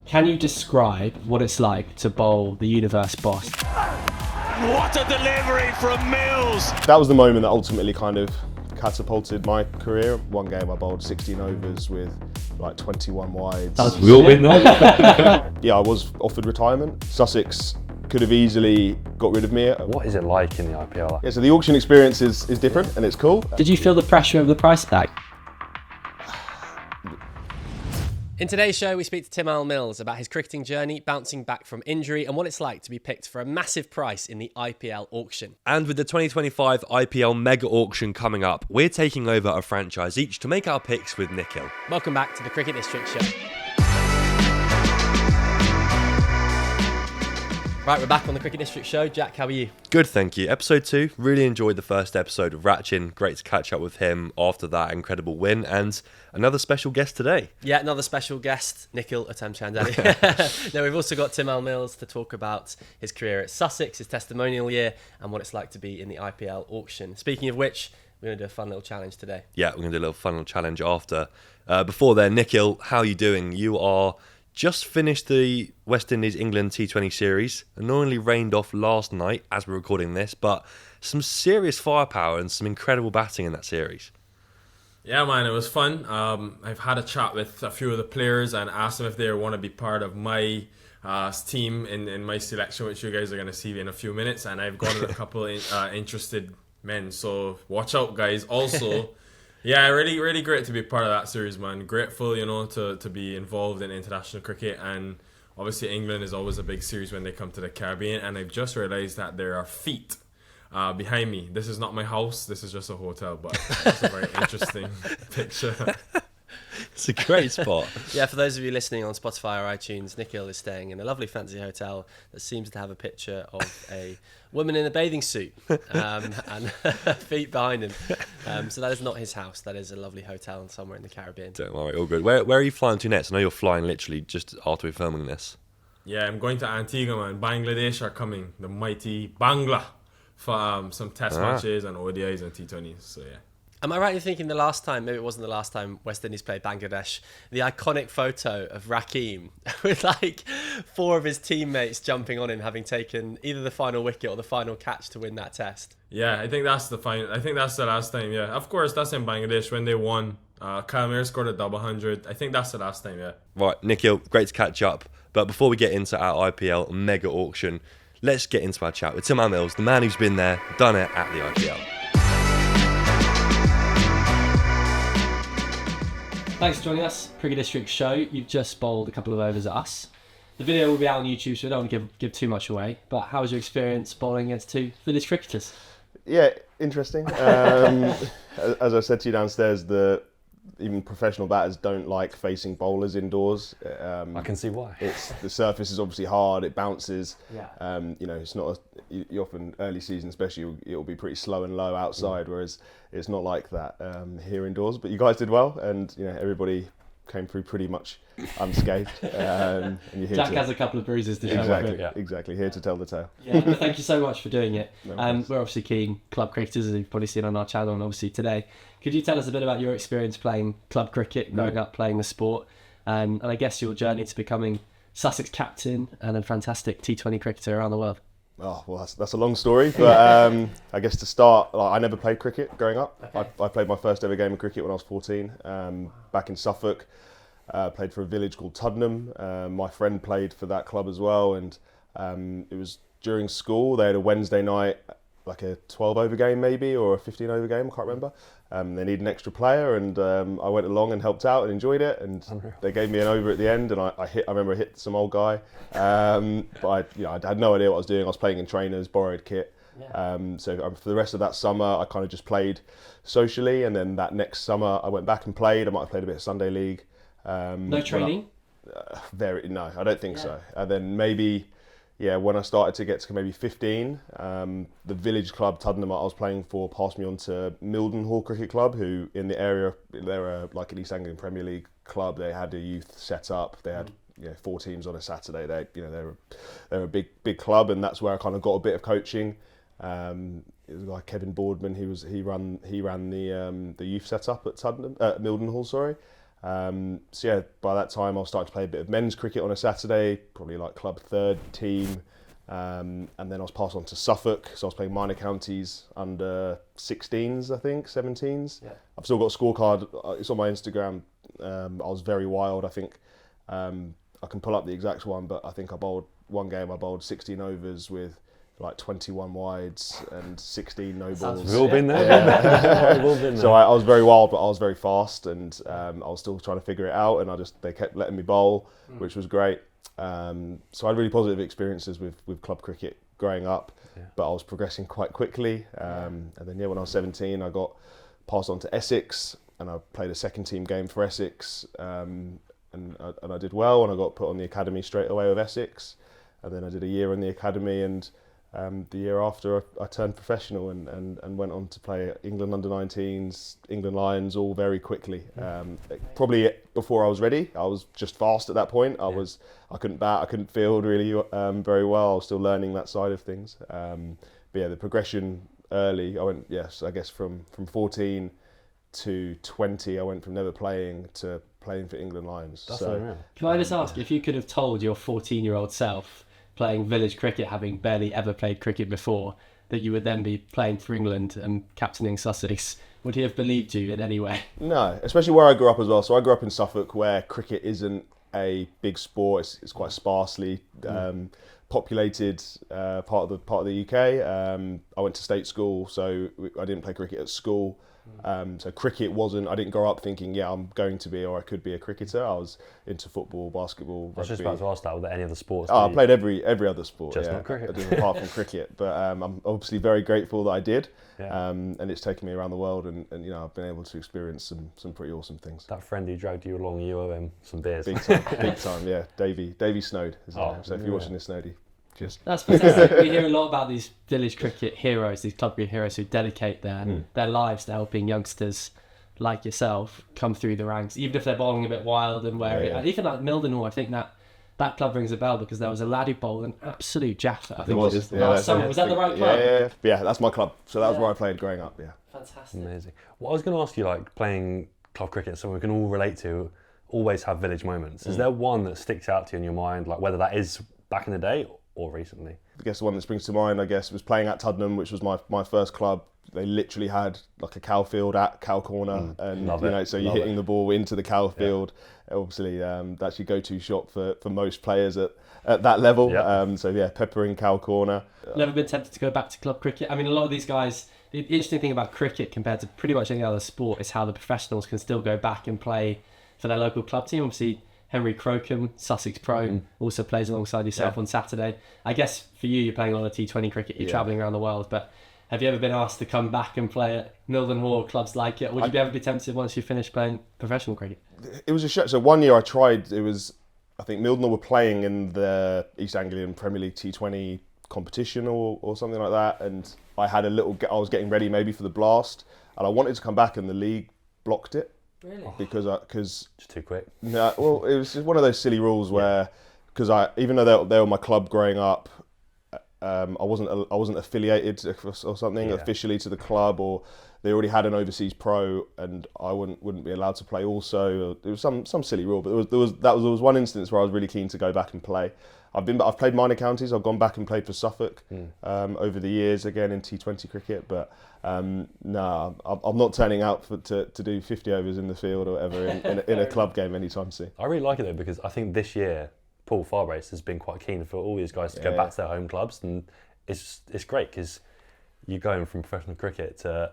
Can you describe what it's like to bowl the universe boss? What a delivery from Mills! That was the moment that ultimately kind of catapulted my career. One game I bowled 16 overs with like 21 wides. We all been there. Yeah, I was offered retirement. Sussex could have easily got rid of me. What is it like in the IPL? Yeah, so the auction experience is different and it's cool. Did you feel the pressure of the price tag? In today's show, we speak to Tymal Mills about his cricketing journey, bouncing back from injury, and what it's like to be picked for a massive price in the IPL auction. And with the 2025 IPL mega auction coming up, we're taking over a franchise each to make our picks with Nikhil. Welcome back to the Cricket District Show. Right, we're back on the Cricket District Show. Jack, how are you? Good, thank you. Episode 2, really enjoyed the first episode of Ratchin. Great to catch up with him after that incredible win, and another special guest today. Yeah, another special guest, Nikhil Chandali. No, we've also got Tymal Mills to talk about his career at Sussex, his testimonial year, and what it's like to be in the IPL auction. Speaking of which, we're going to do a fun little challenge today. Yeah, we're going to do a little fun little challenge after. Before then, Nikhil, how are you doing? You are just finished the West Indies England T20 series, annoyingly rained off last night as we're recording this, but some serious firepower and some incredible batting in that series. Yeah, man, it was fun. I've had a chat with a few of the players and asked them if they want to be part of my team in my selection, which you guys are going to see in a few minutes. And I've got a couple interested men, so watch out, guys. Also, yeah, really great to be part of that series, man. Grateful, to be involved in international cricket. And obviously England is always a big series when they come to the Caribbean. And I've just realised that there are feet behind me. This is not my house. This is just a hotel, but it's a very interesting picture. It's a great spot. Yeah, for those of you listening on Spotify or iTunes, Nikhil is staying in a lovely fancy hotel that seems to have a picture of a woman in a bathing suit and feet behind him. So that is not his house. That is a lovely hotel somewhere in the Caribbean. Don't worry, all good. Where are you flying to next? I know you're flying literally just after we're filming this. Yeah, I'm going to Antigua, man. Bangladesh are coming. The mighty Bangla for some test matches and ODIs and T20s. So yeah. Am I right in thinking the last time, maybe it wasn't the last time West Indies played Bangladesh, the iconic photo of Rakeem with like 4 of his teammates jumping on him, having taken either the final wicket or the final catch to win that test? Yeah, I think that's the final. I think that's the last time. Yeah, of course, that's in Bangladesh when they won. Kalmir scored a double 100. I think that's the last time. Yeah. Right, Nikhil, great to catch up. But before we get into our IPL mega auction, let's get into our chat with Tymal Mills, the man who's been there, done it at the IPL. Thanks for joining us, Cricket District Show. You've just bowled a couple of overs at us. The video will be out on YouTube, so we don't want to give too much away. But how was your experience bowling against 2 village cricketers? Yeah, interesting. As I said to you downstairs, even professional batters don't like facing bowlers indoors. I can see why. The surface is obviously hard. It bounces. Yeah. It's not. You often early season, especially, it'll be pretty slow and low outside, whereas it's not like that here indoors. But you guys did well, and everybody came through pretty much unscathed. And you're here Jack has a couple of bruises to show. Exactly. Here to tell the tale. Yeah, well, thank you so much for doing it. No we're obviously keen club cricketers, as you've probably seen on our channel, and obviously today. Could you tell us a bit about your experience playing club cricket, growing up playing the sport, and I guess your journey to becoming Sussex captain and a fantastic T20 cricketer around the world? Oh, well, that's a long story, but I guess to start, I never played cricket growing up. Okay. I played my first ever game of cricket when I was 14, back in Suffolk. Played for a village called Tuddenham. My friend played for that club as well, and it was during school. They had a Wednesday night, like a 12 over game maybe, or a 15 over game, I can't remember. They needed an extra player, and I went along and helped out and enjoyed it, and they gave me an over at the end, and I remember I hit some old guy, but I had no idea what I was doing. I was playing in trainers, borrowed kit. So for the rest of that summer, I kind of just played socially, and then that next summer I went back and played. I might have played a bit of Sunday League. No training? No, I don't think so. And then maybe, when I started to get to maybe 15, the village club Tuddenham I was playing for passed me on to Mildenhall Cricket Club, who in the area, they're like an East Anglian Premier League club. They had a youth set up. They had 4 teams on a Saturday. They're a big club, and that's where I kind of got a bit of coaching. It was like Kevin Boardman. He ran the youth setup at Mildenhall. So yeah, by that time I was starting to play a bit of men's cricket on a Saturday, probably like club third team. And then I was passed on to Suffolk, so I was playing minor counties under 16s, I think, 17s. Yeah. I've still got a scorecard, it's on my Instagram. I was very wild, I think. I can pull up the exact one, but I think I bowled 16 overs with like 21 wides and 16 no balls. We've all been there. We've all been there. So I was very wild, but I was very fast, and I was still trying to figure it out, and they kept letting me bowl, which was great. So I had really positive experiences with club cricket growing up, but I was progressing quite quickly. And then when I was 17, I got passed on to Essex, and I played a second team game for Essex, and I did well, and I got put on the academy straight away with Essex, and then I did a year in the academy, and the year after I turned professional and went on to play England under-19s, England Lions, all very quickly. Probably before I was ready. I was just fast at that point. I couldn't bat, I couldn't field really very well. I was still learning that side of things. But yeah, the progression early, I went, I guess from 14 to 20, I went from never playing to playing for England Lions. That's so, unreal. Can I just ask, if you could have told your 14-year-old self, playing village cricket, having barely ever played cricket before, that you would then be playing for England and captaining Sussex, would he have believed you in any way? No, especially where I grew up as well. So I grew up in Suffolk, where cricket isn't a big sport. It's quite sparsely populated part of the UK. I went to state school, so I didn't play cricket at school. So cricket wasn't. I didn't grow up thinking, I'm going to be or I could be a cricketer. I was into football, basketball, rugby. I was just about to ask that. Were there any other sports? I played every other sport. Just not cricket. I did, apart from cricket. But I'm obviously very grateful that I did. Yeah. And it's taken me around the world, and I've been able to experience some pretty awesome things. That friend who dragged you along, you owe him some beers. Big time, yeah. Davey Snowd. So if you're watching this, Snowdy, just That's fantastic. We hear a lot about these village cricket heroes, these club cricket heroes who dedicate their lives to helping youngsters like yourself come through the ranks, even if they're bowling a bit wild and wary. Yeah. And even like Mildenhall, I think that club rings a bell, because there was a lad who bowled an absolute jaffer. I think it was. last summer. Was that the right club? Yeah, that's my club. So that was where I played growing up. Yeah. Fantastic. Amazing. Well, I was going to ask you, like, playing club cricket, something we can all relate to, always have village moments. Is there one that sticks out to you in your mind, like whether that is back in the day or recently? I guess the one that springs to mind, was playing at Tuddenham, which was my first club. They literally had like a cow field at cow corner, and so you're hitting the ball into the cow field. Obviously, that's your go-to shot for most players at that level. Peppering cow corner. Never been tempted to go back to club cricket. I mean, a lot of these guys, the interesting thing about cricket compared to pretty much any other sport is how the professionals can still go back and play for their local club team. Obviously, Henry Crocombe, Sussex Pro, also plays alongside yourself on Saturday. I guess for you, you're playing a lot of T20 cricket, you're travelling around the world, but have you ever been asked to come back and play at Mildenhall or clubs like it? Or would you ever be tempted once you finish playing professional cricket? It was a show. So one year I tried, I think Mildenhall were playing in the East Anglian Premier League T20 competition or something like that, and I was getting ready maybe for the blast, and I wanted to come back, and the league blocked it. Really? Because Just too quick. no, well, it was just one of those silly rules where, because even though they were my club growing up, I wasn't affiliated or something officially to the club, or they already had an overseas pro, and I wouldn't be allowed to play also. There was some silly rule, but there was one instance where I was really keen to go back and play. I've played minor counties. I've gone back and played for Suffolk over the years, again in T20 cricket. But I'm not turning out to do 50 overs in the field or whatever in a club game anytime soon. I really like it though, because I think this year Paul Farbrace has been quite keen for all these guys to go back to their home clubs, and it's great because you're going from professional cricket to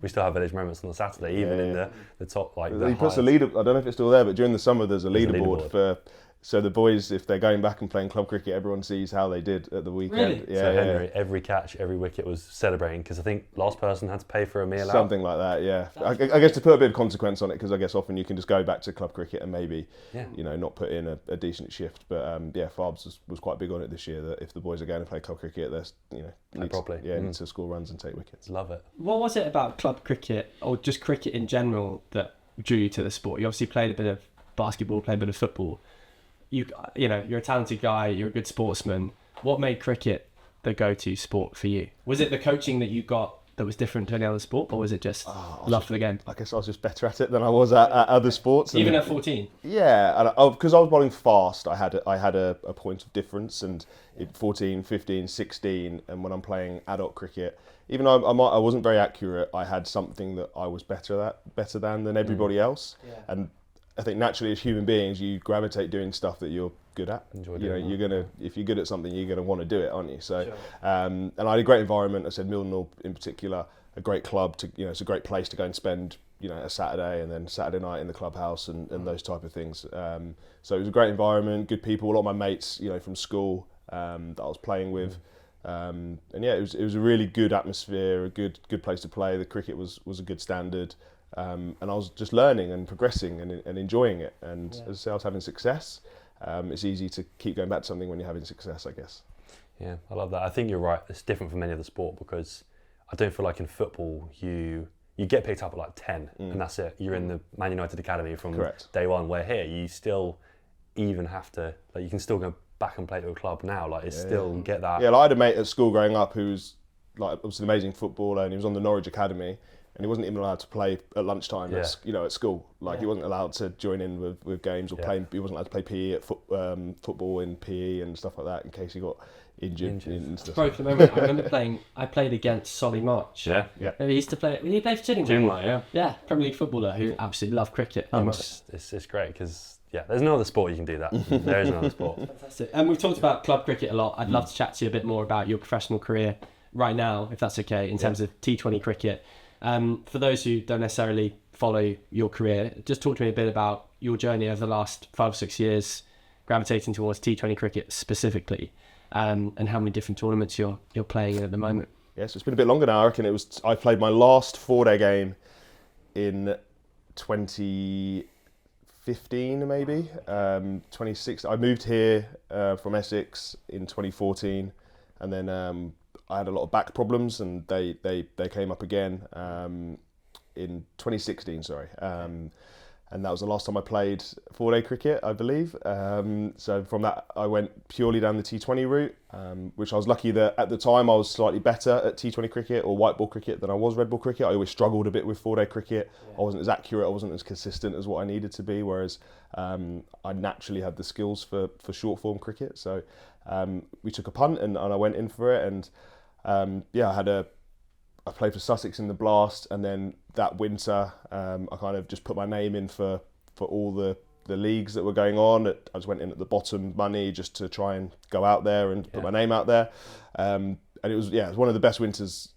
we still have village moments on the Saturday, even in the top like. He puts a leader. I don't know if it's still there, but during the summer there's a leaderboard for. So the boys, if they're going back and playing club cricket, everyone sees how they did at the weekend. Really? Yeah, Henry, every catch, every wicket was celebrating, because I think last person had to pay for a meal out. Something like that, yeah. I guess to put a bit of consequence on it, because I guess often you can just go back to club cricket and maybe, not put in a decent shift. But Farbs was quite big on it this year, that if the boys are going to play club cricket, they're need to score runs and take wickets. Love it. What was it about club cricket, or just cricket in general, that drew you to the sport? You obviously played a bit of basketball, played a bit of football. You're a talented guy, you're a good sportsman. What made cricket the go-to sport for you? Was it the coaching that you got that was different to any other sport, or was it just love for the game? I guess I was just better at it than I was at other sports. Even at 14? Yeah, because I was bowling fast, I had a point of difference, and at 14, 15, 16, and when I'm playing adult cricket, even though I wasn't very accurate, I had something that I was better than everybody else. Yeah. And I think naturally as human beings, you gravitate doing stuff that you're good at. If you're good at something, you're gonna want to do it, aren't you? So, sure. And I had a great environment. I said Mildenhall in particular, a great club to, it's a great place to go and spend, a Saturday and then Saturday night in the clubhouse and those type of things. So it was a great environment, good people, a lot of my mates, from school that I was playing with. And yeah, it was a really good atmosphere, a good place to play. The cricket was a good standard. And I was just learning and progressing and enjoying it. And as I say, I was having success. It's easy to keep going back to something when you're having success, I guess. Yeah, I love that. I think you're right. It's different from any other sport because I don't feel like in football you get picked up at like 10 and that's it. You're in the Man United Academy from day one, where here you still even have to, like, you can still go back and play to a club now. Like, it's still get that. Yeah, like I had a mate at school growing up who was like obviously an amazing footballer, and he was on the Norwich Academy. And he wasn't even allowed to play at lunchtime, at school. Like he wasn't allowed to join in with games or play. He wasn't allowed to play PE at football in PE and stuff like that in case he got injured. And stuff. Broken moment. I remember I played against Solly March. Yeah. He used to play. Did he play for Chiddington? Yeah. Yeah, Premier League footballer who absolutely loved cricket. It's great because there's no other sport you can do that. There is no other sport. Fantastic. And we've talked about club cricket a lot. I'd love to chat to you a bit more about your professional career right now, if that's okay, in terms of T20 cricket. For those who don't necessarily follow your career, just talk to me a bit about your journey over the last 5 or 6 years, gravitating towards T20 cricket specifically, and how many different tournaments you're playing in at the moment. Yes, it's been a bit longer now. I reckon I played my last 4-day game in 2015 maybe, 26. I moved here from Essex in 2014, and then I had a lot of back problems, and they came up again in 2016. And that was the last time I played 4-day cricket, I believe. So from that, I went purely down the T20 route, which I was lucky that at the time I was slightly better at T20 cricket or white ball cricket than I was red ball cricket. I always struggled a bit with 4-day cricket. I wasn't as accurate, I wasn't as consistent as what I needed to be, whereas I naturally had the skills for short form cricket. So we took a punt and I went in for it, and I played for Sussex in the Blast, and then that winter I kind of just put my name in for all the leagues that were going on. I just went in at the bottom money just to try and go out there and put my name out there. And it was one of the best winters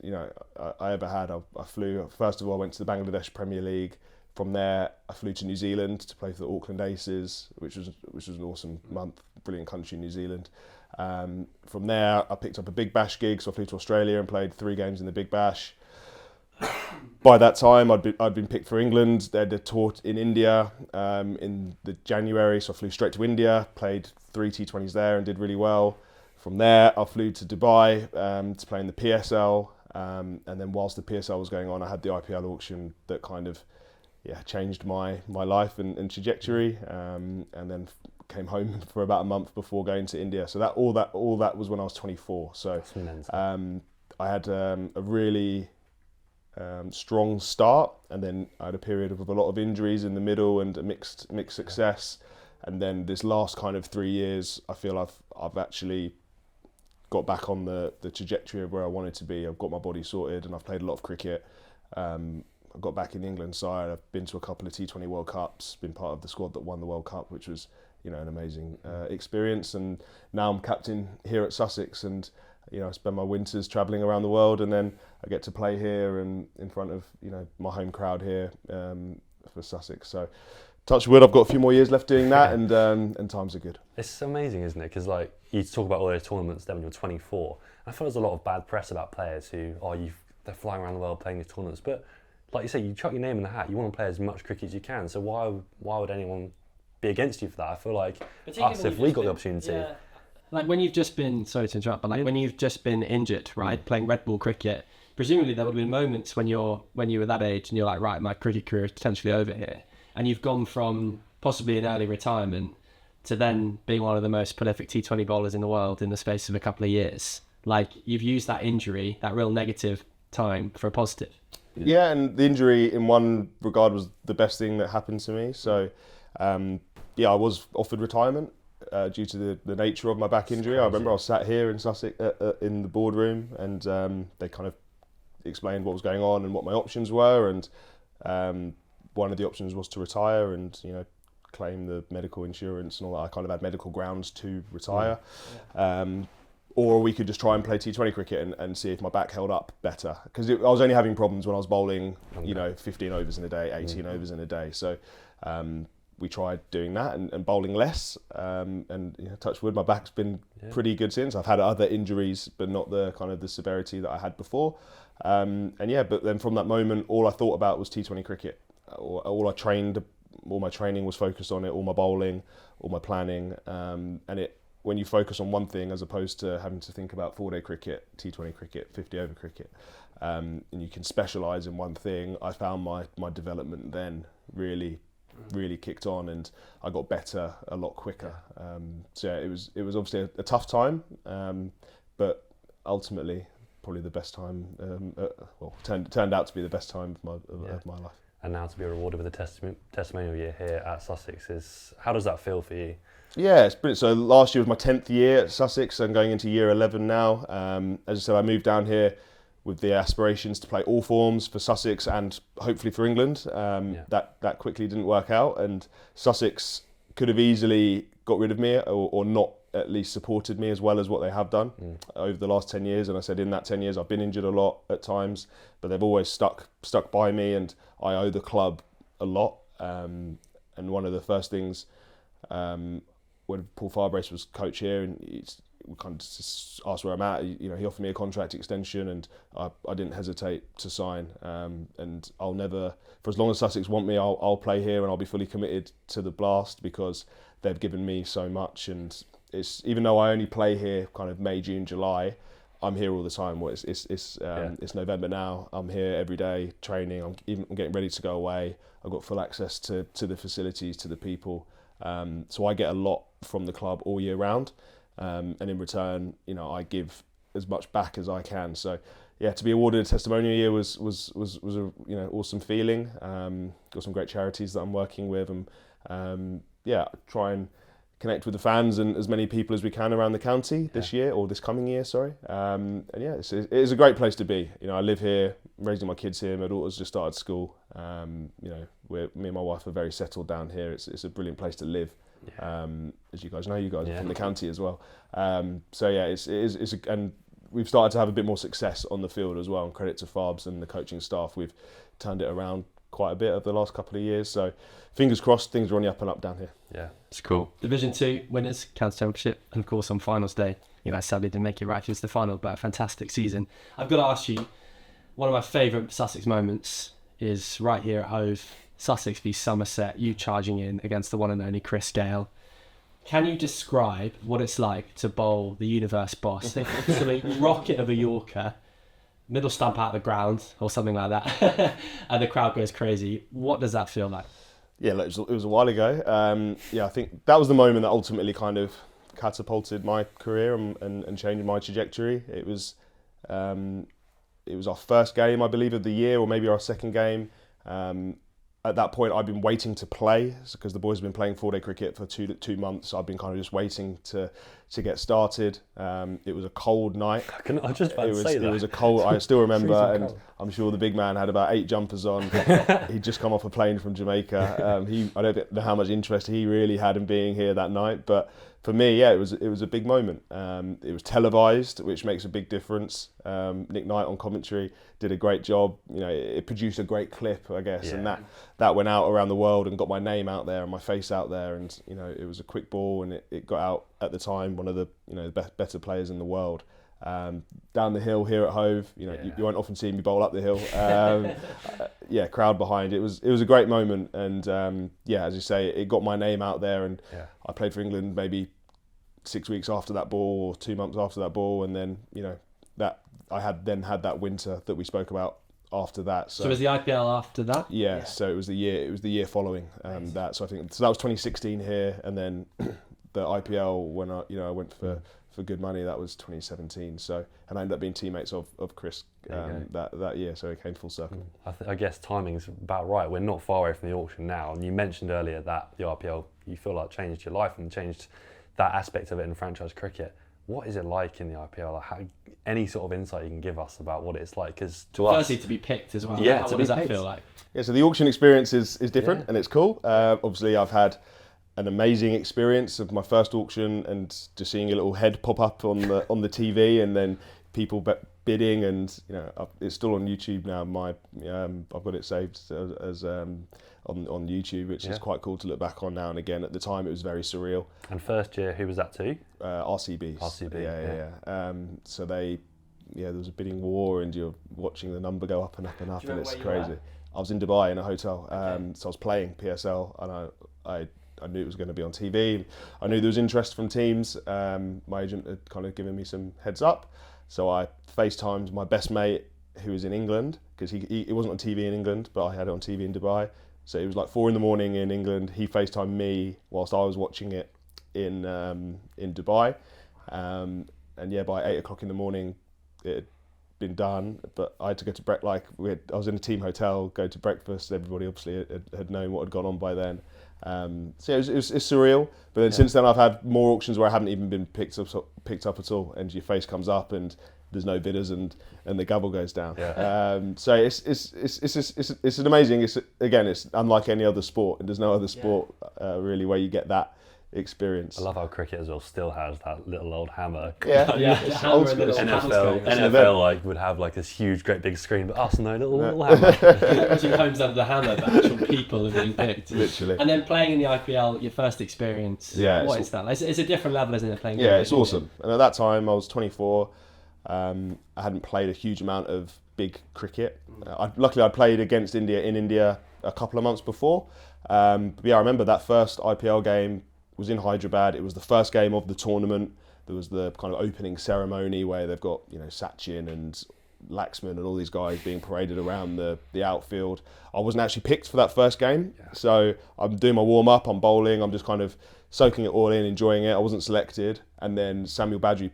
I ever had. I flew, first of all I went to the Bangladesh Premier League. From there I flew to New Zealand to play for the Auckland Aces, which was an awesome month, brilliant country, New Zealand. From there I picked up a Big Bash gig, so I flew to Australia and played 3 games in the Big Bash. By that time I'd been picked for England. They had a tour in India in the January, so I flew straight to India, played 3 T20s there and did really well. From there I flew to Dubai to play in the PSL, and then whilst the PSL was going on I had the IPL auction that kind of changed my life and trajectory, and then came home for about a month before going to India. So all that was when I was 24. So I had a really strong start, and then I had a period of a lot of injuries in the middle and a mixed success. And then this last kind of 3 years, I feel I've actually got back on the trajectory of where I wanted to be. I've got my body sorted, and I've played a lot of cricket. I got back in the England side. I've been to a couple of T20 World Cups, been part of the squad that won the World Cup, which was an amazing experience. And now I'm captain here at Sussex, and I spend my winters travelling around the world, and then I get to play here and in front of my home crowd here for Sussex. So touch wood, I've got a few more years left doing that, and times are good. It's amazing, isn't it? Because like you talk about all those tournaments then when you're 24. I feel there's a lot of bad press about players who they're flying around the world playing these tournaments, but like you say, you chuck your name in the hat. You want to play as much cricket as you can. So why would anyone be against you for that? I feel like us, if we got the opportunity. Like when you've just been, sorry to interrupt, but like when you've just been injured, right, playing red ball cricket, presumably there would have been moments when you were that age and you're like, right, my cricket career is potentially over here, and you've gone from possibly an early retirement to then being one of the most prolific T20 bowlers in the world in the space of a couple of years. Like you've used that injury, that real negative time for a positive. Yeah, and the injury in one regard was the best thing that happened to me. So, I was offered retirement due to the nature of my back injury. I remember I was sat here in Sussex in the boardroom, and they kind of explained what was going on and what my options were. And one of the options was to retire and, claim the medical insurance and all that. I kind of had medical grounds to retire. Or we could just try and play T20 cricket and see if my back held up better. Because I was only having problems when I was bowling, 15 overs in a day, 18 overs in a day. So we tried doing that and bowling less. And touch wood, my back's been pretty good since. I've had other injuries, but not the kind of the severity that I had before. But then from that moment, all I thought about was T20 cricket. All my training was focused on it, all my bowling, all my planning. When you focus on one thing as opposed to having to think about 4-day cricket, T20 cricket, 50-over cricket, and you can specialise in one thing, I found my development then really kicked on, and I got better a lot quicker. It was obviously a tough time, but ultimately probably the best time. Turned out to be the best time of my life. And now to be rewarded with a testimonial year here at Sussex how does that feel for you? Yeah, it's brilliant. So last year was my 10th year at Sussex. I'm going into year 11 now. As I said, I moved down here with the aspirations to play all forms for Sussex and hopefully for England. That quickly didn't work out, and Sussex could have easily got rid of me or not at least supported me as well as what they have done over the last 10 years. And I said in that 10 years I've been injured a lot at times, but they've always stuck by me, and I owe the club a lot. And one of the first things when Paul Farbrace was coach here, and we kind of just asked where I'm at. He offered me a contract extension, and I didn't hesitate to sign. And I'll never, for as long as Sussex want me, I'll play here, and I'll be fully committed to the Blast because they've given me so much. And it's even though I only play here kind of May, June, July, I'm here all the time. Well, it's November now. I'm here every day training. I'm getting ready to go away. I've got full access to the facilities, to the people. So I get a lot from the club all year round, and in return, I give as much back as I can. So, to be awarded a testimonial year was a awesome feeling. Got some great charities that I'm working with, and try and connect with the fans and as many people as we can around the county this year, or this coming year, sorry. It is a great place to be. I live here, raising my kids here. My daughter's just started school. Me and my wife are very settled down here. It's a brilliant place to live. As you guys know, you guys are from the county as well. And we've started to have a bit more success on the field as well. And credit to Farbs and the coaching staff, we've turned it around quite a bit over the last couple of years. So fingers crossed, things are on the up and up down here. Yeah, it's cool. Division 2 winners, county championship, and of course on finals day, sadly didn't make it right through to the final, but a fantastic season. I've got to ask you, one of my favourite Sussex moments is right here at Hove, Sussex v Somerset, you charging in against the one and only Chris Gale. Can you describe what it's like to bowl the universe boss, an absolute rocket of a Yorker, middle stump out of the ground or something like that, and the crowd goes crazy? What does that feel like? Yeah, it was a while ago. I think that was the moment that ultimately kind of catapulted my career and changed my trajectory. It was our first game, I believe, of the year, or maybe our second game. At that point, I'd been waiting to play because the boys have been playing 4-day cricket for two months. I've been kind of just waiting to get started. It was a cold night. I just about to say that. It was a cold. I still remember, and I'm sure the big man had about 8 jumpers on. He'd just come off a plane from Jamaica. I don't know how much interest he really had in being here that night, but for me, it was a big moment. It was televised, which makes a big difference. Nick Knight on commentary did a great job. It produced a great clip, I guess, and that went out around the world and got my name out there and my face out there. And it was a quick ball, and it got out at the time one of the better players in the world. Down the hill here at Hove, you won't often see me bowl up the hill. Crowd behind. It was a great moment, and as you say, it got my name out there, and I played for England maybe 6 weeks after that ball or 2 months after that ball, and then that I had that winter that we spoke about after that. So was the IPL after that? So it was the year following that. So I think that was 2016 here, and then the IPL when I went for good money. That was 2017. So, and I ended up being teammates of Chris that year. So it came full circle. I guess timing's about right. We're not far away from the auction now, and you mentioned earlier that the IPL, you feel like changed your life and changed that aspect of it in franchise cricket. What is it like in the IPL? Like any sort of insight you can give us about what it's like? Because firstly, to be picked as well. Yeah, what does that feel like? Yeah, so the auction experience is different and it's cool. Obviously, I've had an amazing experience of my first auction and just seeing a little head pop up on the TV and then people bidding, and it's still on YouTube now. I've got it saved as on YouTube, which is quite cool to look back on now and again. At the time, it was very surreal. And first year, who was that to? RCB. Yeah. So there was a bidding war, and you're watching the number go up and up and up, and it's crazy. I was in Dubai in a hotel, so I was playing PSL, and I knew it was going to be on TV. I knew there was interest from teams. My agent had kind of given me some heads up, so I FaceTimed my best mate who was in England, because he wasn't on TV in England, but I had it on TV in Dubai. So it was like 4 a.m. in England. He FaceTimed me whilst I was watching it in Dubai, and by 8 o'clock in the morning, it had been done. But I had to go to I was in a team hotel, go to breakfast. Everybody obviously had known what had gone on by then. So it's surreal. But then since then, I've had more auctions where I haven't even been picked up at all, and your face comes up and there's no bidders, and the gavel goes down. So it's an amazing. It's unlike any other sport, and there's no other sport really where you get that experience. I love how cricket as well still has that little old hammer. NFL would have like this huge, great big screen, but us no little hammer. Watching homes under the hammer, but actual people are being picked. Literally. And then playing in the IPL, your first experience. What is that? It's a different level, isn't it? Playing. It's awesome. And at that time, I was 24. I hadn't played a huge amount of big cricket. Luckily, I played against India in India a couple of months before. I remember that first IPL game was in Hyderabad. It was the first game of the tournament. There was the kind of opening ceremony where they've got Sachin and Laxman and all these guys being paraded around the outfield. I wasn't actually picked for that first game, so I'm doing my warm up. I'm bowling. I'm just kind of soaking it all in, enjoying it. I wasn't selected, and then Samuel Badri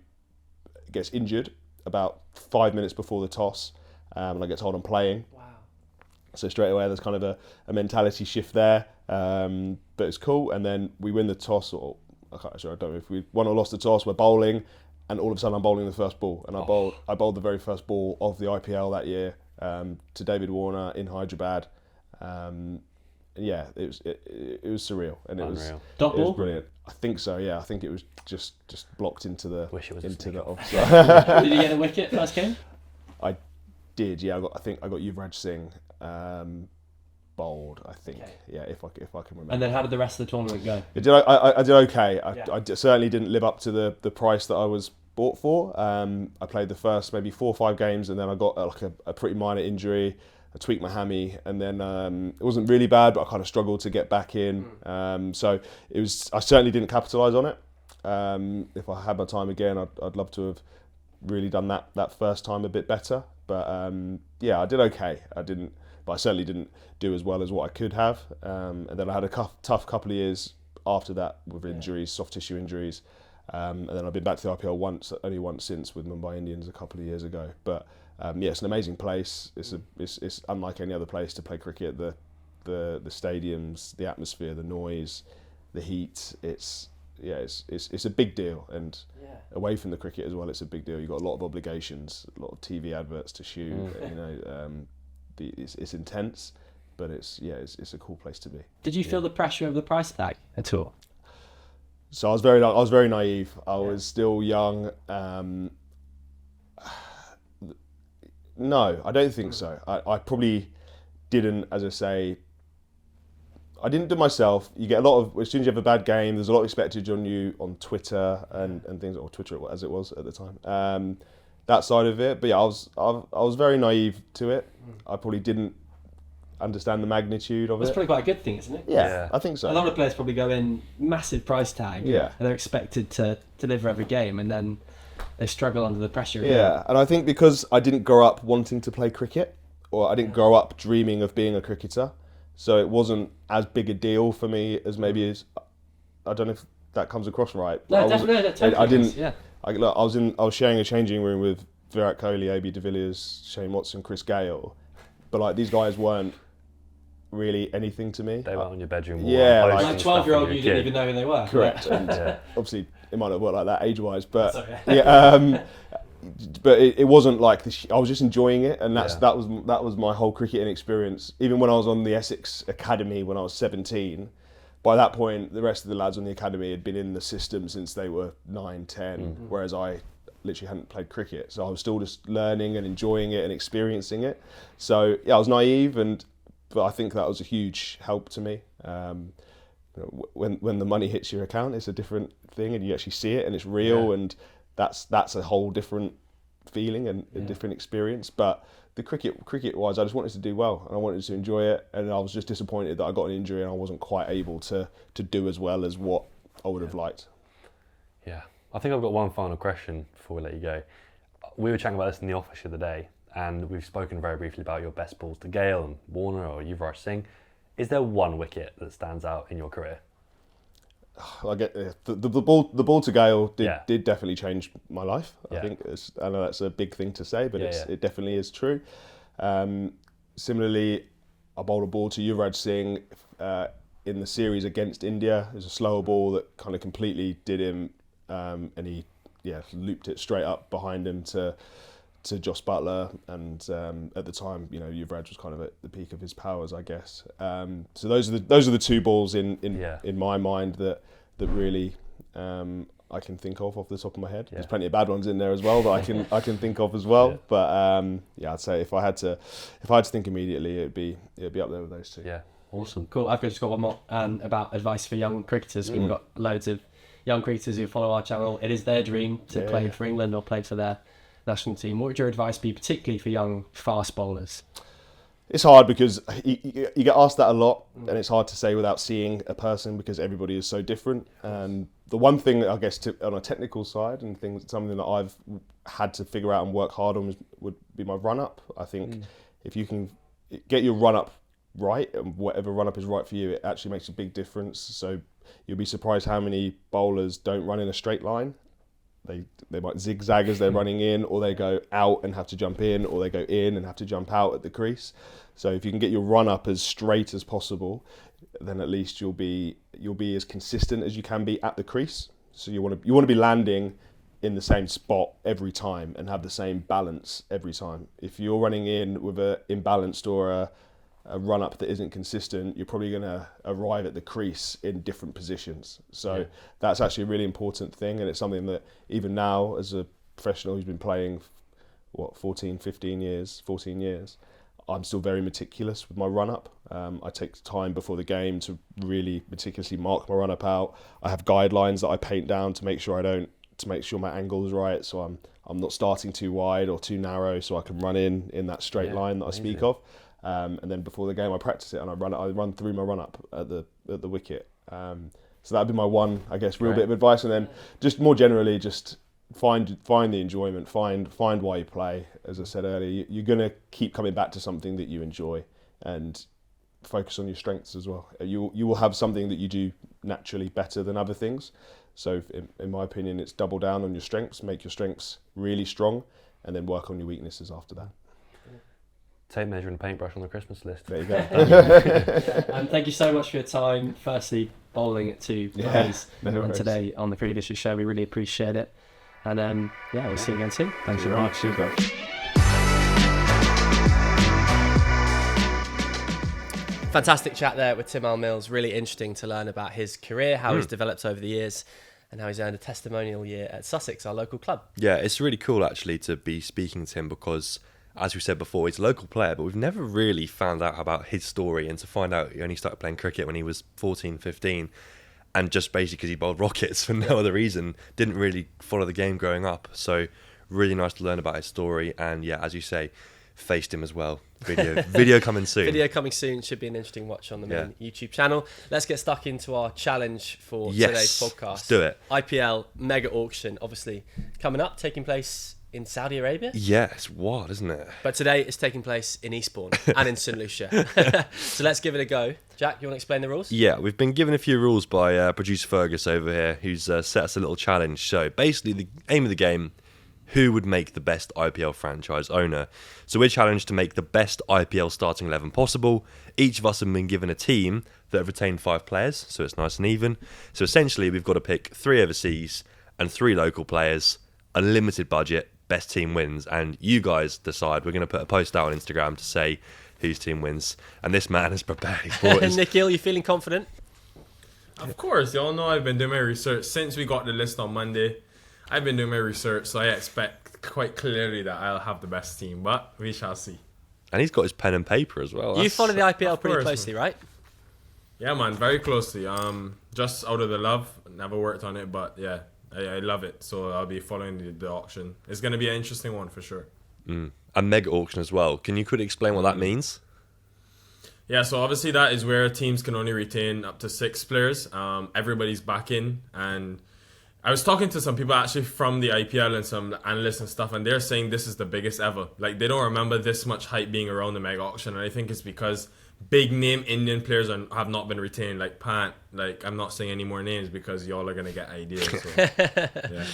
gets injured about 5 minutes before the toss, and I get told I'm playing. Wow. So straight away there's kind of a mentality shift there, but it's cool. And then we win the toss, or I don't know if we won or lost the toss. We're bowling, and all of a sudden I'm bowling the first ball, and I bowled the very first ball of the IPL that year to David Warner in Hyderabad. It was surreal, and it was brilliant. I think so. Yeah, I think it was just blocked into the offside. Did you get a wicket first game? I did. Yeah, I think I got Yuvraj Singh bowled. I think. Okay. Yeah, if I can remember. And then how did the rest of the tournament go? I did okay. I certainly didn't live up to the price that I was bought for. I played the first maybe 4 or 5 games, and then I got a pretty minor injury. I tweaked my hammy, and then it wasn't really bad, but I kind of struggled to get back in. So I certainly didn't capitalise on it. If I had my time again, I'd love to have really done that first time a bit better. But I did okay. But I certainly didn't do as well as what I could have. And then I had a tough couple of years after that with injuries, soft tissue injuries. And then I've been back to the IPL only once since, with Mumbai Indians a couple of years ago. But it's an amazing place. It's unlike any other place to play cricket. The stadiums, the atmosphere, the noise, the heat. It's a big deal. And away from the cricket as well, it's a big deal. You've got a lot of obligations, a lot of TV adverts to shoot. It's intense, but it's a cool place to be. Did you feel the pressure of the price tag at all? So I was very naive. I was still young. No, I don't think so. I probably didn't, as I say, I didn't do it myself. You get a lot of, as soon as you have a bad game, there's a lot expected on you on Twitter and things, or Twitter as it was at the time. That side of it, but yeah, I was very naive to it. I probably didn't understand the magnitude of it. It's probably quite a good thing, isn't it? Yeah, I think so. A lot of players probably go in massive price tag, and they're expected to deliver every game, and then they struggle under the pressure. Yeah, and I think because I didn't grow up wanting to play cricket, or I didn't grow up dreaming of being a cricketer, so it wasn't as big a deal for me as maybe as, I don't know if that comes across right. No, definitely. No, totally. I didn't. Yeah. I was sharing a changing room with Virat Kohli, AB de Villiers, Shane Watson, Chris Gale, but like these guys weren't really anything to me. They were on your bedroom wall. Yeah, Like 12-year-old, you didn't even know who they were. Correct. Yeah. And obviously, it might not work like that age-wise, but Sorry. yeah. But it wasn't like this. I was just enjoying it, and that was my whole cricketing experience. Even when I was on the Essex Academy when I was 17, by that point the rest of the lads on the academy had been in the system since they were 9, 10, whereas I literally hadn't played cricket. So I was still just learning and enjoying it and experiencing it. So yeah, I was naive, but I think that was a huge help to me. When the money hits your account, it's a different thing, and you actually see it and it's real, and that's a whole different feeling and a different experience. But the cricket wise, I just wanted to do well and I wanted to enjoy it, and I was just disappointed that I got an injury and I wasn't quite able to do as well as what I would have liked. Yeah, I think I've got one final question before we let you go. We were chatting about this in the office the other day, and we've spoken very briefly about your best balls to Gale and Warner or Yuvraj Singh. Is there one wicket that stands out in your career? I get the ball to Gale did definitely change my life. Yeah. I think I know that's a big thing to say, but it definitely is true. Similarly, I bowled a ball to Yuvraj Singh in the series against India. It was a slower ball that kind of completely did him, and he looped it straight up behind him to Joss Butler, and at the time, Yuvraj was kind of at the peak of his powers, I guess. So those are the two balls in my mind that really I can think of off the top of my head. There's plenty of bad ones in there as well that I can think of as well. But I'd say if I had to think immediately, it'd be up there with those two. Yeah, awesome, Cool. I've just got one more about advice for young cricketers. We've got loads of young cricketers who follow our channel. It is their dream to play for England or play for their national team. What would your advice be, particularly for young fast bowlers? It's hard because you get asked that a lot, and it's hard to say without seeing a person because everybody is so different. And the one thing, I guess, on a technical side and something that I've had to figure out and work hard on would be my run-up. I think if you can get your run-up right, and whatever run-up is right for you, it actually makes a big difference. So you'll be surprised how many bowlers don't run in a straight line. They might zigzag as they're running in, or they go out and have to jump in, or they go in and have to jump out at the crease. So if you can get your run up as straight as possible, then at least you'll be as consistent as you can be at the crease. So you want to be landing in the same spot every time and have the same balance every time. If you're running in with a imbalanced or a run up that isn't consistent, you're probably going to arrive at the crease in different positions. So that's actually a really important thing, and it's something that even now as a professional who's been playing 14 years, I'm still very meticulous with my run up. I take time before the game to really meticulously mark my run up out. I have guidelines that I paint down to make sure my angle is right, so I'm not starting too wide or too narrow, so I can run in that straight line that I speak of. And then before the game, I practice it and I run through my run up at the wicket. So that'd be my one, I guess, real bit of advice. And then just more generally, just find the enjoyment, find why you play. As I said earlier, you're gonna keep coming back to something that you enjoy, and focus on your strengths as well. You will have something that you do naturally better than other things. So in my opinion, it's double down on your strengths, make your strengths really strong, and then work on your weaknesses after that. Tape measure and paintbrush on the Christmas list. There you go. And thank you so much for your time. Firstly, bowling at 2 plays and today on the Cricket District Show. We really appreciate it. And we'll see you again soon. Thanks very much. Fantastic chat there with Tymal Mills. Really interesting to learn about his career, how he's developed over the years, and how he's earned a testimonial year at Sussex, our local club. Yeah, it's really cool actually to be speaking to him because, as we said before, he's a local player, but we've never really found out about his story, and to find out he only started playing cricket when he was 14, 15, and just basically because he bowled rockets for no other reason, didn't really follow the game growing up. So really nice to learn about his story, and yeah, as you say, faced him as well. Video coming soon. Video coming soon. Should be an interesting watch on the main YouTube channel. Let's get stuck into our challenge for today's podcast. Let's do it. IPL mega auction, obviously coming up, taking place in Saudi Arabia. Yeah, it's wild, isn't it? But today it's taking place in Eastbourne and in St Lucia. So let's give it a go. Jack, you want to explain the rules? Yeah, we've been given a few rules by producer Fergus over here, who's set us a little challenge. So basically, the aim of the game: who would make the best IPL franchise owner? So we're challenged to make the best IPL starting 11 possible. Each of us have been given a team that have retained 5 players, so it's nice and even. So essentially, we've got to pick 3 overseas and 3 local players, unlimited budget, best team wins, and you guys decide. We're going to put a post out on Instagram to say whose team wins, and this man has prepared his quarters. Nikhil, you feeling confident? Of course, y'all know I've been doing my research since we got the list on Monday. I've been doing my research, so I expect quite clearly that I'll have the best team, but we shall see. And he's got his pen and paper as well. You follow the IPL pretty course, closely, right? Yeah, man, very closely. Just out of the love, never worked on it, but yeah, I love it. So I'll be following the auction. It's going to be an interesting one for sure. A mega auction as well. Can you quickly explain what that means? Yeah, so obviously that is where teams can only retain up to 6 players. Everybody's back in, and I was talking to some people actually from the IPL and some analysts and stuff, and they're saying this is the biggest ever. Like, they don't remember this much hype being around the mega auction, and I think it's because big name Indian players have not been retained, like Pant. Like, I'm not saying any more names because y'all are gonna get ideas. So, yeah.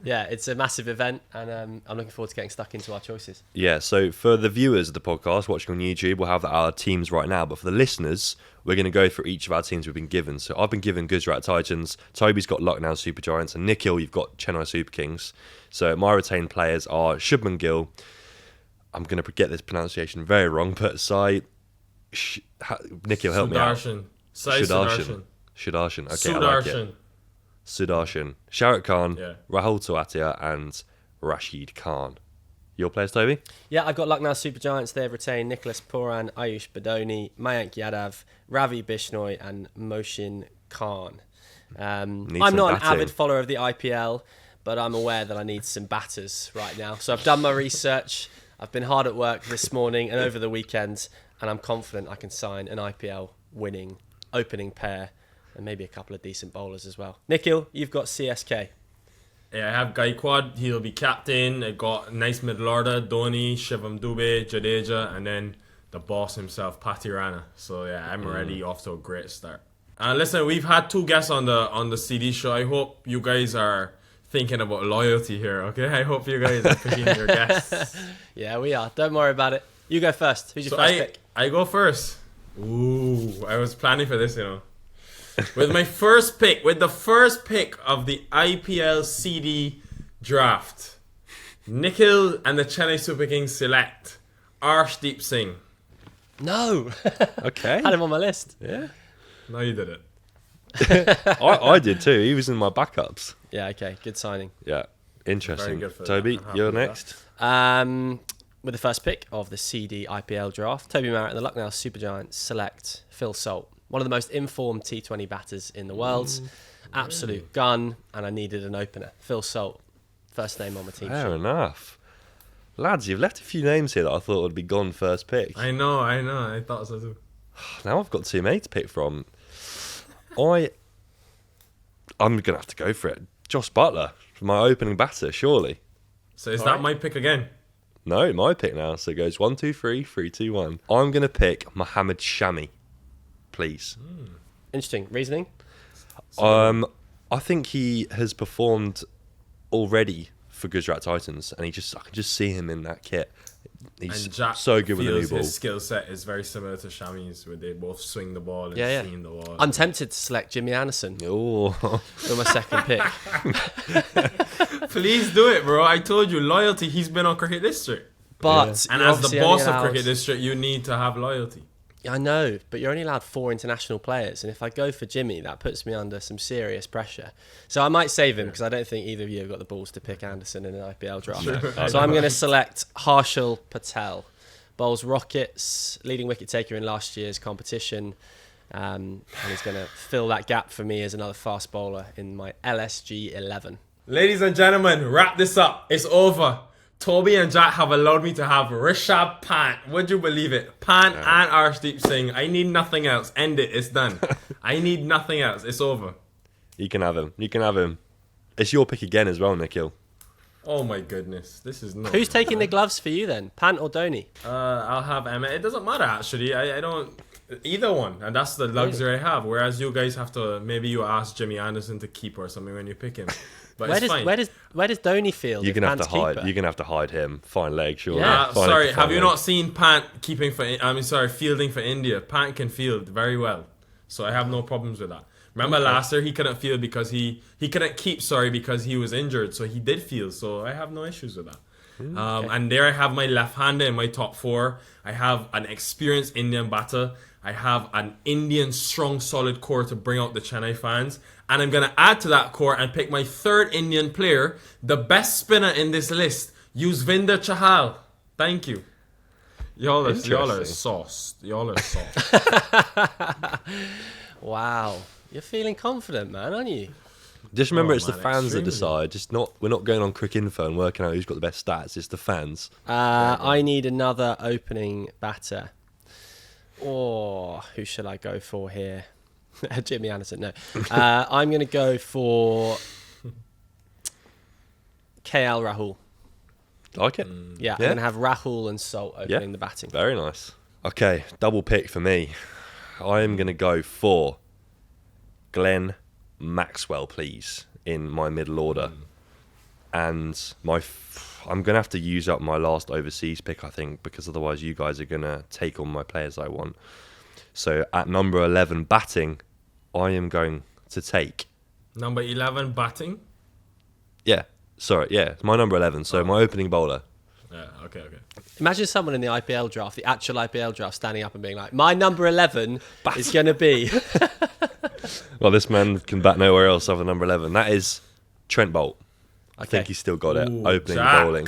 Yeah, it's a massive event, and I'm looking forward to getting stuck into our choices. Yeah, so for the viewers of the podcast watching on YouTube, we'll have our teams right now. But for the listeners, we're going to go through each of our teams we've been given. So I've been given Gujarat Titans, Toby's got Lucknow Super Giants, and Nikhil, you've got Chennai Super Kings. So my retained players are Shubman Gill. I'm going to get this pronunciation very wrong, but Nikhil, help me out. Sudarshan. Sudarshan. Okay, I like it. Sudarshan, Shahrukh Khan, Yeah. Rahul Tewatia, and Rashid Khan. Your players, Toby? Yeah, I've got Lucknow Super Giants. They've retained Nicholas Puran, Ayush Badoni, Mayank Yadav, Ravi Bishnoi, and Moshin Khan. I'm not an avid follower of the IPL, but I'm aware that I need some batters right now. So I've done my research. I've been hard at work this morning and over the weekend, and I'm confident I can sign an IPL winning opening pair and maybe a couple of decent bowlers as well. Nikhil, you've got CSK. Yeah, I have Gaikwad. He'll be captain. I got a nice middle order: Dhoni, Shivam Dube, Jadeja, and then the boss himself, Pati Rana. So yeah, I'm already off to a great start. Listen, we've had 2 guests on the CD show. I hope you guys are thinking about loyalty here. Okay, I hope you guys are picking your guests. Yeah, we are. Don't worry about it. You go first. Who's your first pick? I go first. Ooh, I was planning for this, you know. With the first pick of the IPL CD draft, Nikhil and the Chennai Super Kings select Arshdeep Singh. No. Okay. Had him on my list. Yeah. No, you did it. I did too. He was in my backups. Yeah, okay. Good signing. Yeah. Interesting. Very good for Toby, that. I'm happy you're with next. With the first pick of the CD IPL draft, Toby Marrett and the Lucknow Super Giants select Phil Salt, one of the most informed T20 batters in the world. Absolute gun, and I needed an opener. Phil Salt, first name on my team Fair sheet. enough. Lads, you've left a few names here that I thought would be gone first pick. I know. I thought so too. Now I've got too many to pick from. I'm going to have to go for it. Josh Butler, my opening batter, surely. So is that my pick again? No, my pick now. So it goes 1, 2, 3, 3, 2, 1. I'm going to pick Mohammad Shami, please. Interesting. Reasoning? I think he has performed already for Gujarat Titans, and I can just see him in that kit. He's And Jack so good with the new feels ball. his skill set is very similar to Shami's, where they both swing the ball and Yeah. seam the wall. I'm tempted to select Jimmy Anderson Oh, for my second pick. Please do it, bro. I told you, loyalty. He's been on Cricket District. But And you're as the obviously boss only of allowed- Cricket District, you need to have loyalty. I know, but you're only allowed 4 international players, and if I go for Jimmy, that puts me under some serious pressure. So I might save him because I don't think either of you have got the balls to pick Anderson in an IPL draft. So I'm going to select Harshal Patel. Bowls Rockets, leading wicket taker in last year's competition, and he's going to fill that gap for me as another fast bowler in my LSG 11. Ladies and gentlemen, wrap this up. It's over. Toby and Jack have allowed me to have Rishabh Pant. Would you believe it? Pant and Arshdeep Singh. I need nothing else. End it. It's done. I need nothing else. It's over. you can have him. You can have him. It's your pick again as well, Nikhil. Oh my goodness, this is not. Who's taking the gloves for you then? Pant or Dhoni? I'll have Emmett. It doesn't matter actually. I don't either one, and that's the luxury I have. Whereas you guys have to, maybe you ask Jimmy Anderson to keep or something when you pick him. But Where it's does fine. where does Dhoni feel? You're if gonna have to Pant's hide. keeper? You're gonna have to hide him. Fine leg, surely. Yeah. Fine Sorry, leg, have fine you leg. not seen Pant fielding for India? Pant can field very well, so I have no problems with that. Remember last year he couldn't field because he couldn't keep. Sorry, because he was injured, so he did field. So I have no issues with that. And there I have my left-hander in my top 4. I have an experienced Indian batter. I have an Indian strong, solid core to bring out the Chennai fans. And I'm going to add to that core and pick my 3rd Indian player, the best spinner in this list, Yuzvendra Chahal. Thank you. Y'all are sauced. Y'all are sauced. Wow, you're feeling confident, man, aren't you? Just remember, Oh, it's the man, fans that extremely. decide. We're not going on Crick Info and working out who's got the best stats. It's the fans. I need another opening batter. Or who should I go for here? Jimmy Anderson, no. I'm going to go for KL Rahul. Like it? Yeah, I'm Yeah? going to have Rahul and Salt opening the batting. Very nice. Okay, double pick for me. I am going to go for Glenn Maxwell, please, in my middle order. And I'm going to have to use up my last overseas pick, I think, because otherwise you guys are going to take all my players I want. So at number 11 batting, I am going to take... Number 11 batting. Yeah, it's my number 11. So my opening bowler. Yeah, okay. Imagine someone in the IPL draft, the actual IPL draft, standing up and being like, my number 11 is going to be... Well, this man can bat nowhere else other than number 11. That is Trent Bolt. I think he's still got it. Ooh, Opening Jack. bowling.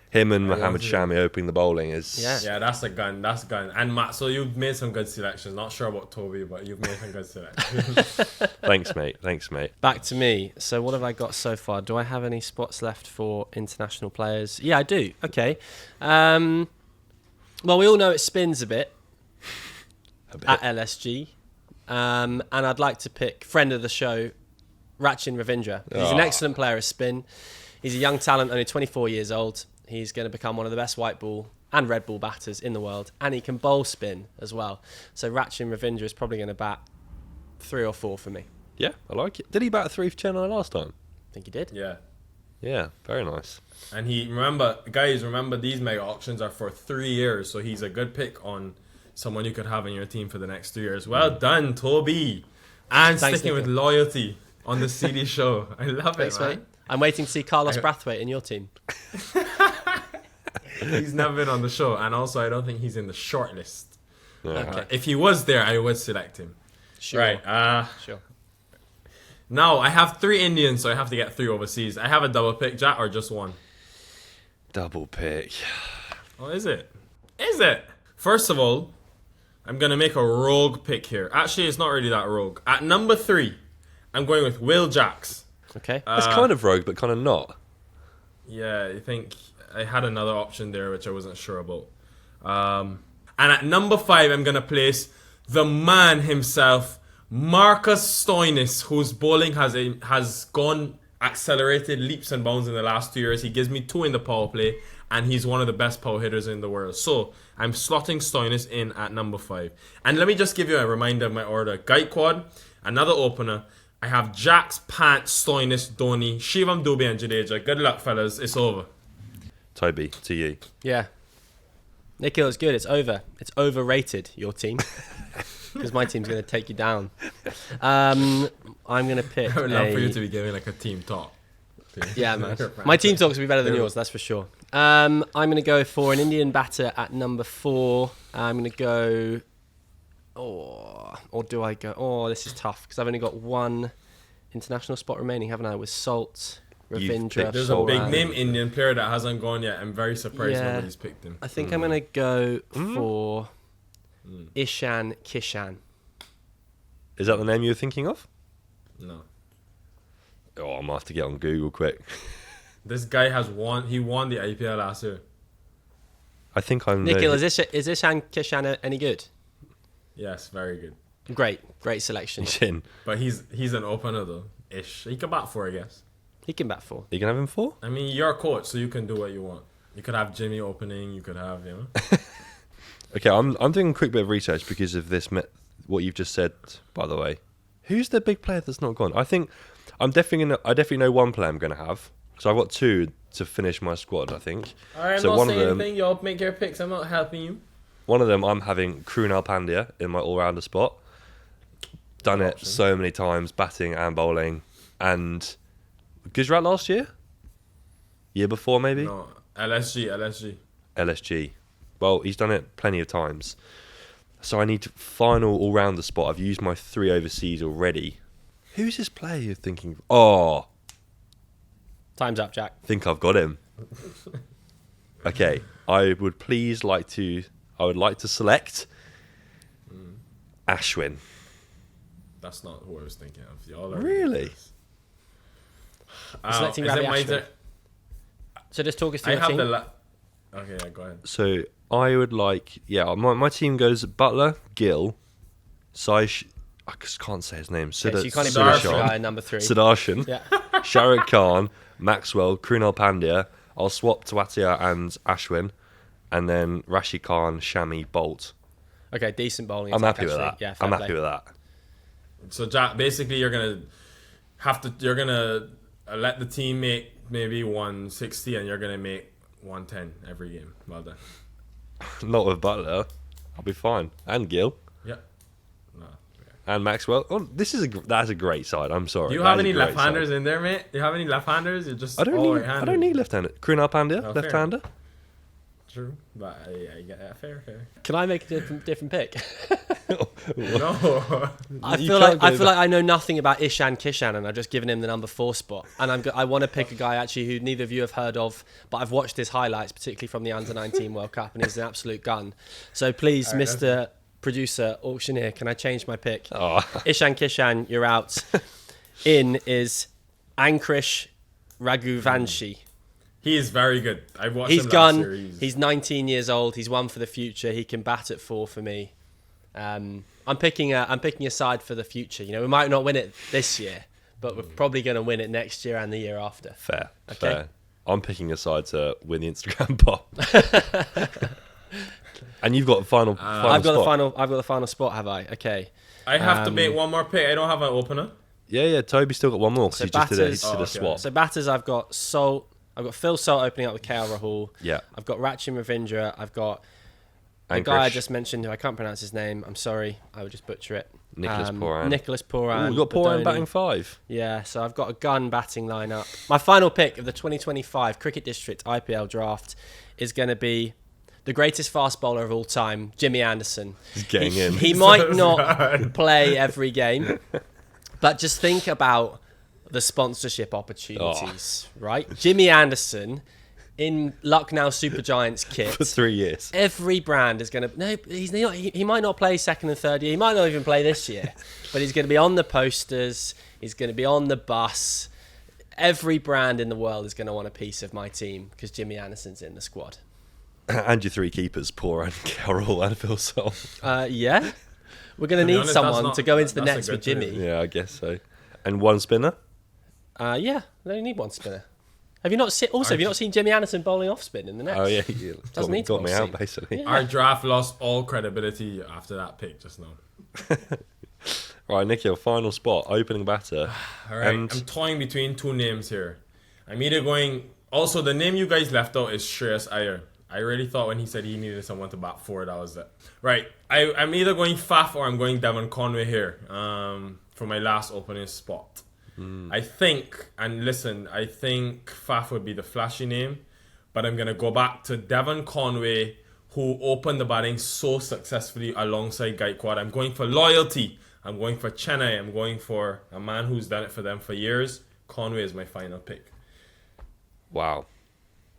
Him and Mohammed Shami opening the bowling is... Yeah. Yeah, that's a gun. And Matt, so you've made some good selections. Not sure about Toby, but you've made some good selections. Thanks, mate. Back to me. So what have I got so far? Do I have any spots left for international players? Yeah, I do. Okay. Well, we all know it spins a bit at LSG. And I'd like to pick friend of the show, Rachin Ravindra. He's an excellent player of spin. He's a young talent, only 24 years old. He's going to become one of the best white ball and red ball batters in the world. And he can bowl spin as well. So Rachin Ravindra is probably going to bat 3 or 4 for me. Yeah, I like it. Did he bat 3 for Chennai last time? I think he did. Yeah. Yeah, very nice. And remember these mega auctions are for 3 years, so he's a good pick on someone you could have in your team for the next 3 years. Well done, Toby. And Thanks, sticking with Nico. loyalty on the CD show. I love Thanks, it, man. mate. I'm waiting to see Carlos Brathwaite in your team. He's never been on the show, and also I don't think he's in the short list. Okay. If he was there, I would select him. Sure. Right. Sure. Now, I have 3 Indians, so I have to get 3 overseas. I have a double pick, Jack, or just one? Double pick. Oh, is it? Is it? First of all, I'm going to make a rogue pick here. Actually, it's not really that rogue. At number 3, I'm going with Will Jacks. Okay. That's kind of rogue, but kind of not. Yeah, I think I had another option there, which I wasn't sure about. And at number 5, I'm going to place the man himself, Marcus Stoinis, whose bowling has gone accelerated leaps and bounds in the last 2 years. He gives me 2 in the power play, and he's one of the best power hitters in the world. So I'm slotting Stoinis in at number 5. And let me just give you a reminder of my order. Gaikwad, another opener. I have Jacks, Pant, Stoinis, Dhoni, Shivam Dubey, and Jadeja. Good luck, fellas. It's over. Toby, to you. Yeah. Nikhil, it's good. It's over. It's overrated, your team. Because my team's going to take you down. I'm going to pick I would love for you to be giving like a team talk. Yeah, man. My team talks will be better than yours, that's for sure. I'm going to go for an Indian batter at number 4. I'm going to go... or do I go... Oh, this is tough, because I've only got 1 international spot remaining, haven't I? With Salt, Ravindra, picked There's a Foran. big name Indian player that hasn't gone yet. I'm very surprised Yeah. nobody's picked him. I think I'm going to go for Ishan Kishan. Is that the name you were thinking of? No. Oh, I'm going to have to get on Google quick. This guy he won the IPL last year. I think I'm... Nikhil, is Ishan Kishan any good? Yes, very good. Great selection. He's in. But he's an opener though. Ish. He can bat 4, I guess. He can bat 4. You can have him 4? I mean, you're a coach, so you can do what you want. You could have Jimmy opening. You could have, Okay, I'm doing a quick bit of research because of this. What you've just said, by the way. Who's the big player that's not gone? I think I definitely know one player I'm going to have. So I've got 2 to finish my squad, I think. Alright, I'm so not one saying of them, anything. Y'all make your picks. I'm not helping you. One of them, I'm having Krunal Pandya in my all-rounder spot. Done it so many times, batting and bowling. And Gujarat last year? Year before, maybe? No, LSG. LSG. Well, he's done it plenty of times. So I need final all-rounder spot. I've used my 3 overseas already. Who's this player you're thinking? Oh, Time's up, Jack. I think I've got him. Okay, I would like to select Ashwin. That's not who I was thinking of. Y'all are Really? Selecting is Ravi it my Ashwin. turn? So just talk us through I your have team. the Okay, yeah, go ahead. So I would like, my team goes Butler, Gill, Saish. I just can't say his name. Okay, so you can't even pronounce the guy in number 3. Sudarshan, Yeah. Shahrukh Khan, Maxwell, Krunal Pandya. I'll swap Tawatia and Ashwin, and then Rashid Khan, Shami, Bolt. Okay, decent bowling. I'm attack, happy with actually. that. Yeah, fair I'm play. happy with that. So Jack, basically, you're gonna let the team make maybe 160, and you're gonna make 110 every game. Well done. Not with Butler. I'll be fine. And Gill. Yeah. No. And Maxwell. Oh, that's a great side. I'm sorry. Do you That have is a any great left-handers side. in there, mate? Do you have any left-handers? You're just I don't all need. I right-handed. don't need left-hander. Krunal Pandya, Oh, fair. left-hander. True, but I get that. Fair. Can I make a different pick? No. I You feel can't like go I know nothing about Ishan Kishan, and I've just given him the number 4 spot. And I want to pick a guy actually who neither of you have heard of, but I've watched his highlights, particularly from the Under-19 World Cup, and he's an absolute gun. So please, Mr. Producer Auctioneer, can I change my pick? Oh. Ishan Kishan, you're out. In is Ankrish Raghuvanshi. He is very good. I watched He's him last gone. series. He's 19 years old. He's one for the future. He can bat at 4 for me. I'm picking a side for the future. You know, we might not win it this year, but we're probably going to win it next year and the year after. Fair. Okay. Fair. I'm picking a side to win the Instagram pop. And you've got the final. I've got spot. the final spot. Have I? Okay. I have to make one more pick. I don't have an opener. Yeah. Toby's still got one more because So he just did batters- a swap. So batters, I've got Salt. I've got Phil Salt opening up with KL Rahul. Yeah. I've got Rachin Ravindra. I've got the guy I Ankrish. just mentioned, who I can't pronounce his name. I'm sorry. I would just butcher it. Nicholas Pooran. Nicholas Pooran. Ooh, we've got Pooran Badoni. batting 5. Yeah, so I've got a gun batting lineup. My final pick of the 2025 Cricket District IPL draft is going to be the greatest fast bowler of all time, Jimmy Anderson. He's getting in. He might not play every game, but just think about the sponsorship opportunities, right? Jimmy Anderson in Lucknow Super Giants kit. For 3 years. Every brand is going to... No, he's not, he might not play second and third year. He might not even play this year. But he's going to be on the posters. He's going to be on the bus. Every brand in the world is going to want a piece of my team because Jimmy Anderson's in the squad. And your 3 keepers, Pooran, Carroll, and Phil Sol. Yeah. We're going to be need honest, someone that's to go into the that's a nets with good Jimmy. Yeah, I guess so. And 1 spinner. Yeah, they only need 1 spinner. Have you not seen Jimmy Anderson bowling off spin in the nets? Oh yeah, you Doesn't need to got me bowl out seam. basically. Yeah. Our draft lost all credibility after that pick just now. Right, Nikhil, final spot, opening batter. All right, I'm toying between 2 names here. I'm either going... Also, the name you guys left out is Shreyas Iyer. I really thought when he said he needed someone to bat 4, that was it. Right, I'm either going Faf or I'm going Devon Conway here for my last opening spot. I think Faf would be the flashy name, but I'm going to go back to Devon Conway, who opened the batting so successfully alongside Gaikwad. I'm going for loyalty. I'm going for Chennai. I'm going for a man who's done it for them for years. Conway is my final pick. Wow,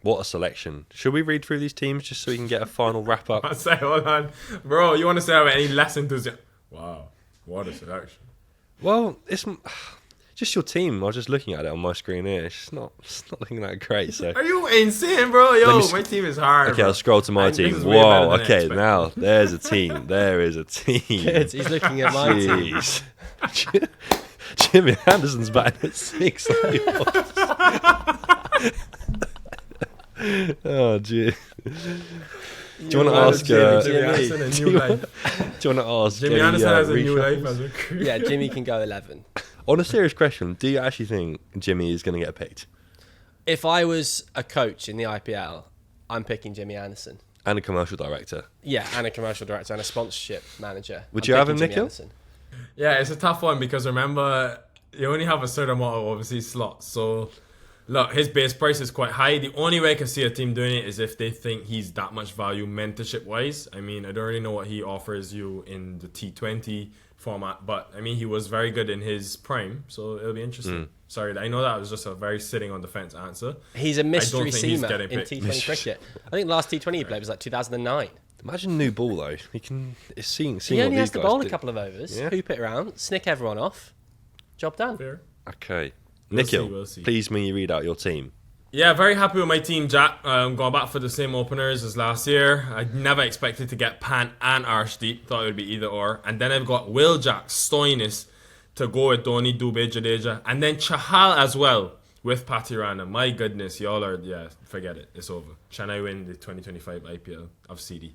what a selection! Should we read through these teams just so we can get a final wrap up? I say, hold on. Bro, you want to say I have any less enthusiasm? Wow, what a selection. Well, it's just your team. I was just looking at it on my screen here. It's not looking that great. So Are you insane, bro? Yo, Let me my team is hard. okay, bro. I'll scroll to my This team. is way better Whoa, than I okay, expected. now there's a team. There is a team. Good, he's looking at my team. Jeez. Jimmy Anderson's batting at 6. Oh, gee. Do you want to ask? Jimmy Anderson a new life. Do you want to ask? Jimmy any, Anderson has a new reshuffles? life as a career. Yeah, Jimmy can go 11. On a serious question, do you actually think Jimmy is going to get picked? If I was a coach in the IPL, I'm picking Jimmy Anderson. And a commercial director. Yeah, and a commercial director and a sponsorship manager. Would I'm you have picking him, Jimmy Nikhil? Anderson. Yeah, it's a tough one because remember, you only have a certain amount of obviously slots. So, look, his base price is quite high. The only way I can see a team doing it is if they think he's that much value mentorship wise. I mean, I don't really know what he offers you in the T20 format, but I mean, he was very good in his prime, so it'll be interesting. Sorry, I know that was just a very sitting on the fence answer. He's a mystery think he's seamer getting in picked. T20 cricket. I think the last T20 he played was like 2009. Imagine new ball though. He can. It's seeing He what only these has to guys bowl do. a couple of overs, Yeah. hoop it around, snick everyone off. Job done. Fair. Okay, We'll see, Nikhil, we'll see. please may you read out your team. Yeah, very happy with my team, Jack. Going back for the same openers as last year. I never expected to get Pant and Arshdeep. Thought it would be either or. And then I've got Will Jack, Stoinis to go with Dhoni, Dubé, Jadeja. And then Chahal as well with Patirana. My goodness, y'all are, forget it. It's over. Chennai win the 2025 IPL of CD.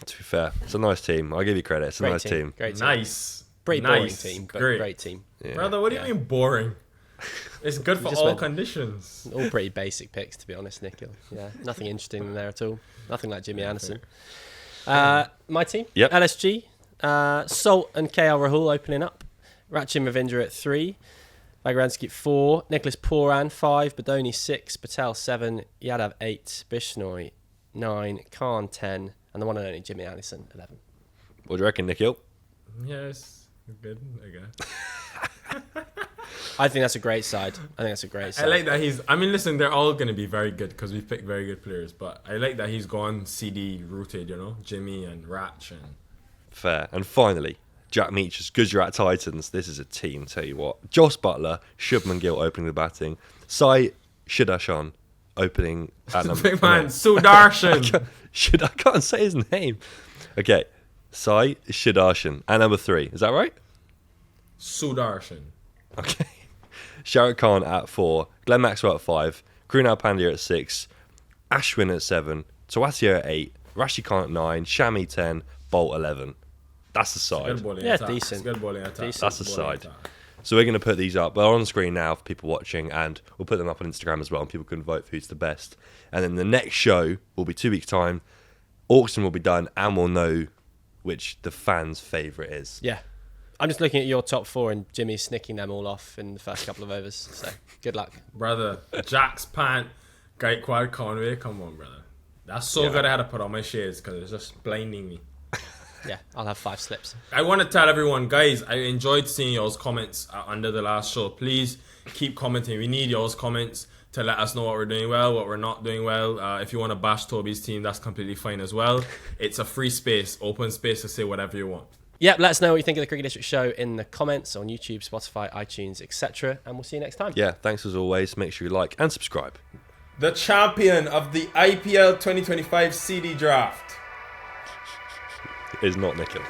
To be fair, it's a nice team. I'll give you credit. It's a nice team. Great team. Nice. Pretty nice. boring team, but great team. Yeah. Brother, what do you mean boring? It's good for just all went- conditions. All pretty basic picks, to be honest, Nikhil. Yeah, nothing interesting in there at all. Nothing like Jimmy Anderson. My team, Yep. LSG, Salt and KL Rahul opening up. Rachin Ravindra at 3. Bagaransky at 4. Nicholas Pooran 5. Badoni 6. Patel 7. Yadav 8. Bishnoi 9. Khan 10. And the one and only Jimmy Anderson 11. What do you reckon, Nikhil? Yes, good, I guess. I think that's a great side. I like that listen, they're all going to be very good because we've picked very good players, but I like that he's gone CD rooted, Jimmy and Ratch and... Fair. And finally, Jack Meach's Gujarat Titans. This is a team, tell you what. Joss Butler, Shubman Gill opening the batting. Sai Sudarshan opening at number... Big man, Sudarshan! I can't say his name. Okay. Sai Sudarshan at number 3. Is that right? Sudarshan. Okay. Shahrukh Khan at 4. Glenn Maxwell at 5. Krunal Pandya at 6. Ashwin at 7. Tawatia at 8. Rashid Khan at 9. Shami 10. Bolt 11. That's the side. Good bowling Yeah, attack. decent. Good bowling attack. Decent. That's the Good bowling side. attack. So we're going to put these up. They're on screen now for people watching, and we'll put them up on Instagram as well, and people can vote for who's the best. And then the next show will be 2 weeks' time. Auction will be done, and we'll know which the fans' favourite is. Yeah. I'm just looking at your top 4 and Jimmy's snicking them all off in the first couple of overs. So, good luck. Brother, Jack's Pant, Gaikwad, Conway, come on, brother. That's so good I had to put on my shades because it's just blinding me. Yeah, I'll have 5 slips. I want to tell everyone, guys, I enjoyed seeing y'all's comments under the last show. Please keep commenting. We need y'all's comments to let us know what we're doing well, what we're not doing well. If you want to bash Toby's team, that's completely fine as well. It's a free space, open space to say whatever you want. Yep, let us know what you think of the Cricket District show in the comments on YouTube, Spotify, iTunes, etc. And we'll see you next time. Yeah, thanks as always. Make sure you like and subscribe. The champion of the IPL 2025 CD draft. Is not Nikhil.